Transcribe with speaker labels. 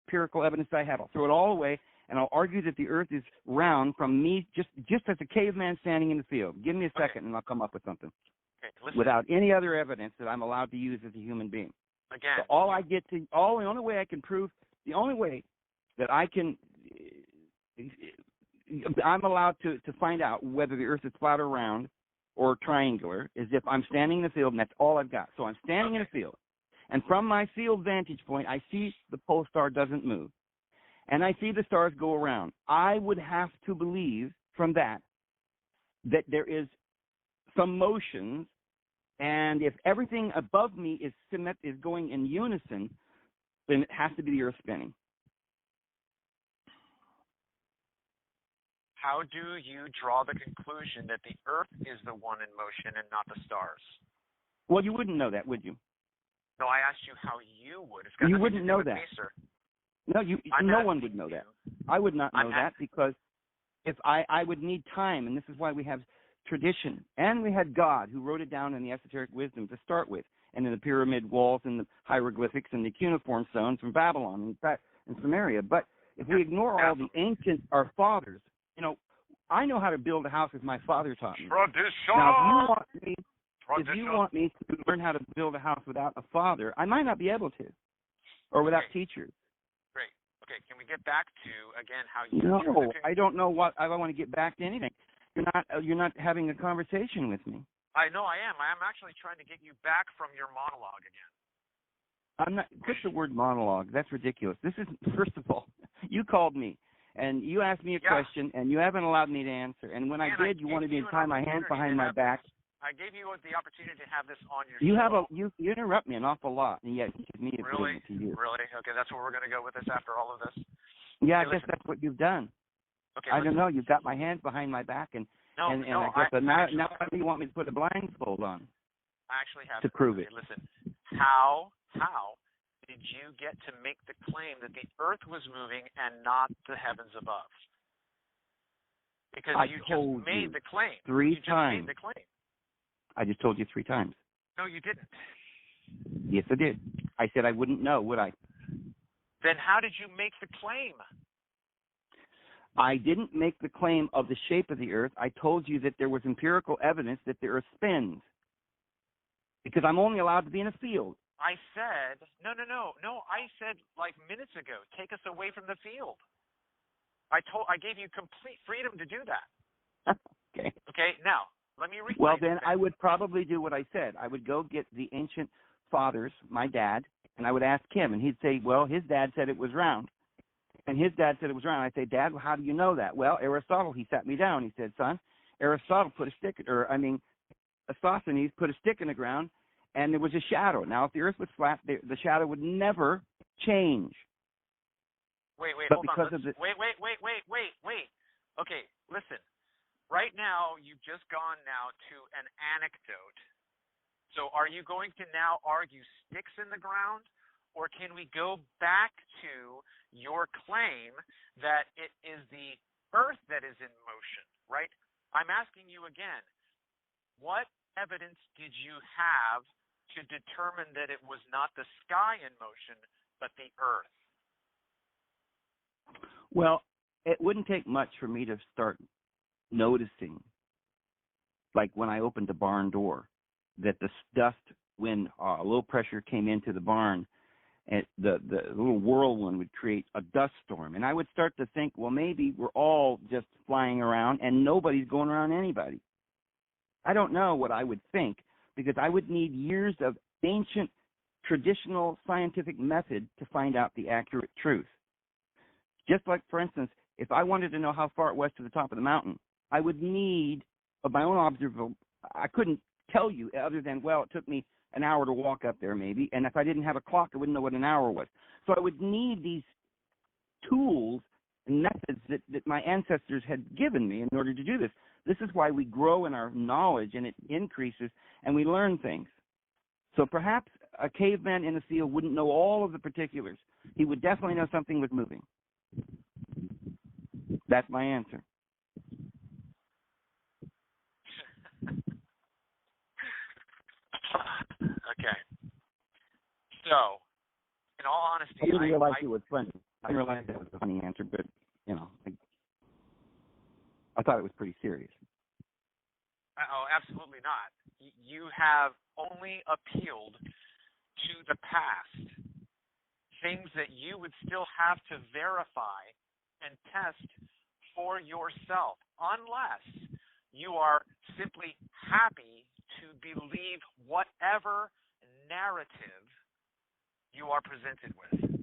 Speaker 1: empirical evidence I have. I'll throw it all away, and I'll argue that the earth is round from me just as a caveman standing in the field. Give me a second, and I'll come up with something.
Speaker 2: Okay,
Speaker 1: without any other evidence that I'm allowed to use as a human being.
Speaker 2: Again.
Speaker 1: So the only way I can prove, the only way that I'm allowed to find out whether the earth is flat or round or triangular is if I'm standing in the field, and that's all I've got. So I'm standing in a field, and from my field vantage point, I see the pole star doesn't move, and I see the stars go around. I would have to believe from that there is some motions, and if everything above me is going in unison, then it has to be the earth spinning.
Speaker 2: How do you draw the conclusion that the earth is the one in motion and not the stars?
Speaker 1: Well, you wouldn't know that, would you?
Speaker 2: No, I asked you how you would.
Speaker 1: You wouldn't know that.
Speaker 2: Me, sir.
Speaker 1: No, no one would know that. I would not know that because if I would need time, and this is why we have tradition, and we had God who wrote it down in the esoteric wisdom to start with, and in the pyramid walls and the hieroglyphics and the cuneiform stones from Babylon and Samaria. But if we ignore all the ancient, our fathers, I know how to build a house as my father taught me.
Speaker 2: Tradition.
Speaker 1: Now, if you want me to learn how to build a house without a father, I might not be able to, or without teachers.
Speaker 2: Great. Okay, can we get back to, again, how you...
Speaker 1: No, I don't know what... I don't want to get back to anything. You're not having a conversation with me.
Speaker 2: I know I am. I am actually trying to get you back from your monologue again.
Speaker 1: I'm not... Put the word monologue. That's ridiculous. This is... First of all, you called me, and you asked me a question, and you haven't allowed me to answer. And when I did, you wanted me to tie my hands behind my back.
Speaker 2: I gave you the opportunity to have this on your show.
Speaker 1: You interrupt me an awful lot, and yet you give me
Speaker 2: Really?
Speaker 1: To you.
Speaker 2: Really? Okay, that's where we're going to go with this after all of this?
Speaker 1: Yeah, I guess that's what you've done.
Speaker 2: Okay,
Speaker 1: I don't know. You've got my hands behind my back, and now you want me to put a blindfold on.
Speaker 2: I actually have
Speaker 1: to prove it.
Speaker 2: Listen, how did you get to make the claim that the earth was moving and not the heavens above? Because you just made the claim.
Speaker 1: Three times.
Speaker 2: You just made the claim.
Speaker 1: I just told you 3 times.
Speaker 2: No, you didn't.
Speaker 1: Yes, I did. I said I wouldn't know, would I?
Speaker 2: Then how did you make the claim?
Speaker 1: I didn't make the claim of the shape of the earth. I told you that there was empirical evidence that the earth spins. Because I'm only allowed to be in a field.
Speaker 2: I said, no. I said like minutes ago, take us away from the field. I gave you complete freedom to do that.
Speaker 1: Okay.
Speaker 2: Okay, now, let me read.
Speaker 1: Well, then I would probably do what I said. I would go get the ancient fathers, my dad, and I would ask him, and he'd say, well, his dad said it was round. And his dad said it was round. I'd say, Dad, well, how do you know that? Well, Aristotle, he sat me down. He said, son, Aristotle put Sosthenes put a stick in the ground, and there was a shadow. Now, if the earth was flat, the shadow would never change.
Speaker 2: Wait,
Speaker 1: but
Speaker 2: hold
Speaker 1: because
Speaker 2: on. Wait. Okay, listen. Right now, you've just gone now to an anecdote. So are you going to now argue sticks in the ground? Or can we go back to your claim that it is the earth that is in motion, right? I'm asking you again, what evidence did you have to determine that it was not the sky in motion, but the earth?
Speaker 1: Well, it wouldn't take much for me to start noticing, like when I opened the barn door, that the dust, when low pressure came into the barn, and the little whirlwind would create a dust storm. And I would start to think, well, maybe we're all just flying around and nobody's going around anybody. I don't know what I would think, because I would need years of ancient, traditional scientific method to find out the accurate truth. Just like, for instance, if I wanted to know how far it was to the top of the mountain, I would need, of my own observation, I couldn't tell you other than, well, it took me an hour to walk up there maybe, and if I didn't have a clock, I wouldn't know what an hour was. So I would need these tools and methods that my ancestors had given me in order to do this. This is why we grow in our knowledge, and it increases, and we learn things. So perhaps a caveman in the field wouldn't know all of the particulars. He would definitely know something was moving. That's my answer.
Speaker 2: Okay. So, in all honesty,
Speaker 1: I didn't realize it was funny. I didn't realize that was a funny answer, but I thought it was pretty serious.
Speaker 2: Oh, absolutely not. You have only appealed to the past, things that you would still have to verify and test for yourself, unless you are simply happy to believe whatever narrative you are presented with.